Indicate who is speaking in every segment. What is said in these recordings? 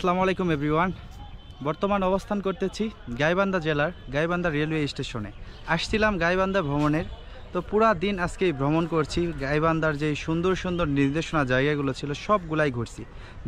Speaker 1: আসসালামু আলাইকুম এভরিওয়ান। বর্তমান অবস্থান করতেছি গাইবান্ধা জেলার গাইবান্ধা রেলওয়ে স্টেশনে। আসছিলাম গাইবান্ধা ভ্রমণের, তো পুরা দিন আজকে ভ্রমণ করছি। গাইবান্ধার যে সুন্দর সুন্দর নির্দেশনা জায়গাগুলো ছিল সবগুলাই ঘুরছি।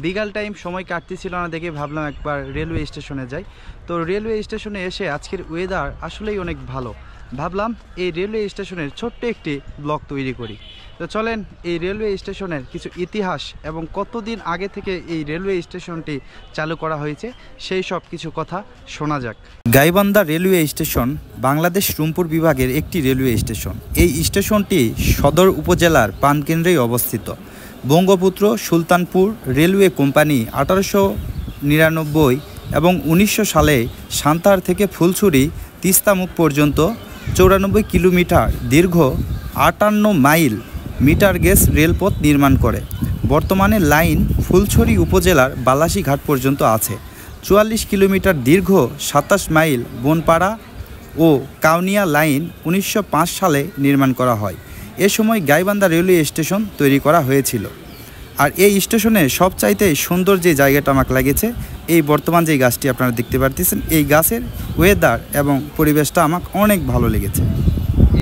Speaker 1: বিকাল টাইম সময় কাটতেছিল না দেখে ভাবলাম একবার রেলওয়ে স্টেশনে যাই। তো রেলওয়ে স্টেশনে এসে আজকের ওয়েদার আসলেই অনেক ভালো। ভাবলাম এই রেলওয়ে স্টেশনের ছোট্ট একটি ব্লগ তৈরি করি। তো চলেন এই রেলওয়ে স্টেশনের কিছু ইতিহাস এবং কতদিন আগে থেকে এই রেলওয়ে স্টেশনটি চালু করা হয়েছে সেই সব কিছু কথা শোনা যাক। গাইবান্ধা রেলওয়ে স্টেশন বাংলাদেশ রংপুর বিভাগের একটি রেলওয়ে স্টেশন। এই স্টেশনটি সদর উপজেলার প্রাণকেন্দ্রেই অবস্থিত। বঙ্গপুত্র সুলতানপুর রেলওয়ে কোম্পানি 1899 এবং 1900 সালে সান্তাহার থেকে ফুলছড়ি তিস্তামুখ পর্যন্ত 94 কিলোমিটার দীর্ঘ 58 মাইল মিটার গেজ রেলপথ নির্মাণ করে। বর্তমানে লাইন ফুলছড়ি উপজেলার বালাসীঘাট পর্যন্ত আছে। 44 কিলোমিটার দীর্ঘ 27 মাইল বনপাড়া ও কাউনিয়া লাইন 1905 সালে নির্মাণ করা হয়। এ সময় গাইবান্ধা রেলওয়ে স্টেশন তৈরি করা হয়েছিল। আর এই স্টেশনে সবচাইতে সুন্দর যে জায়গাটা আমাকে লেগেছে, এই বর্তমান যে গাছটি আপনারা দেখতে পারতেছেন, এই গাছের ওয়েদার এবং পরিবেশটা আমাকে অনেক ভালো লেগেছে।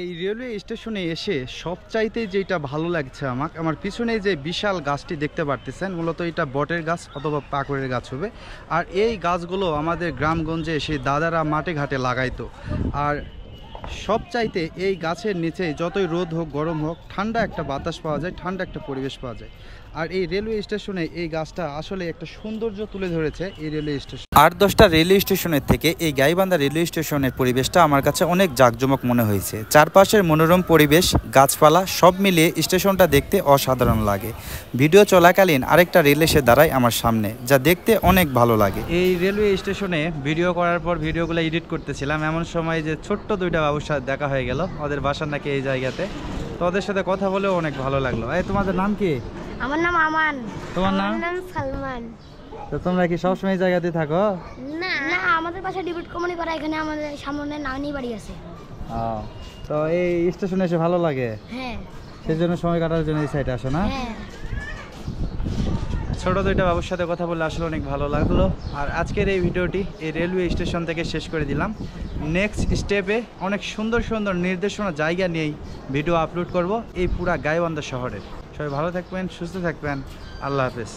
Speaker 1: এই রেলওয়ে স্টেশনে এসে সবচাইতে যেটা ভালো লাগছে আমার পিছনে যে বিশাল গাছটি দেখতে পারতেছেন, মূলত এটা বটের গাছ অথবা পাকুড়ের গাছ হবে। আর এই গাছগুলো আমাদের গ্রামগঞ্জে সেই দাদারা মাঠে ঘাটে লাগাইতো। আর সবচাইতে এই গাছের নিচে যতই রোদ হোক গরম হোক ঠান্ডা একটা বাতাস পাওয়া যায়, ঠান্ডা একটা পরিবেশ পাওয়া যায়। আর এই রেলওয়ে স্টেশনে এই গাছটা আসলে একটা সৌন্দর্য তুলে ধরেছে এই রেলওয়ে স্টেশন। 8-10টা রেলওয়ে স্টেশনের থেকে এই গাইবান্ধা রেলওয়ে স্টেশনের পরিবেশটা আমার কাছে অনেক জাঁকজমক মনে হয়েছে। চারপাশের মনোরম পরিবেশ, গাছপালা সব মিলিয়ে স্টেশনটা দেখতে অসাধারণ লাগে। ভিডিও চলাকালীন আরেকটা রেল এসে দাঁড়ায় আমার সামনে, যা দেখতে অনেক ভালো লাগে। এই রেলওয়ে স্টেশনে ভিডিও করার পর ভিডিওগুলো এডিট করতেছিলাম, এমন সময় যে ছোট্ট দুইটা বাবুর সাথে দেখা হয়ে গেল। ওদের বাসা নাকি এই জায়গাতে, তো ওদের সাথে কথা বলেও অনেক ভালো লাগলো। এই তোমাদের নাম কি?
Speaker 2: আমার নাম আমান।
Speaker 1: তোমার নাম?
Speaker 2: সালমান।
Speaker 1: তো তোমরা কি সবসময় এই জায়গাতে থাকো?
Speaker 2: না না, আমাদের পাশে ডিবিট কোম্পানি করা, এখানে আমাদের সামনে নানি বাড়ি আছে।
Speaker 1: তো এই স্টেশনে এসে ভালো লাগে?
Speaker 2: হ্যাঁ,
Speaker 1: সেই জন্য সময় কাটানোর জন্য এই সাইডে আসো না?
Speaker 2: হ্যাঁ।
Speaker 1: ছোট দুইটা বাবুর সাথে কথা বললে আসলে অনেক ভালো লাগলো। আর আজকের এই ভিডিওটি এই রেলওয়ে স্টেশন থেকে শেষ করে দিলাম। নেক্সট স্টেপে অনেক সুন্দর সুন্দর নির্দেশনা জায়গা নিয়েই ভিডিও আপলোড করব এই পুরা গাইবান্ধা শহরে। সবাই ভালো থাকবেন, সুস্থ থাকবেন। আল্লাহ হাফেজ।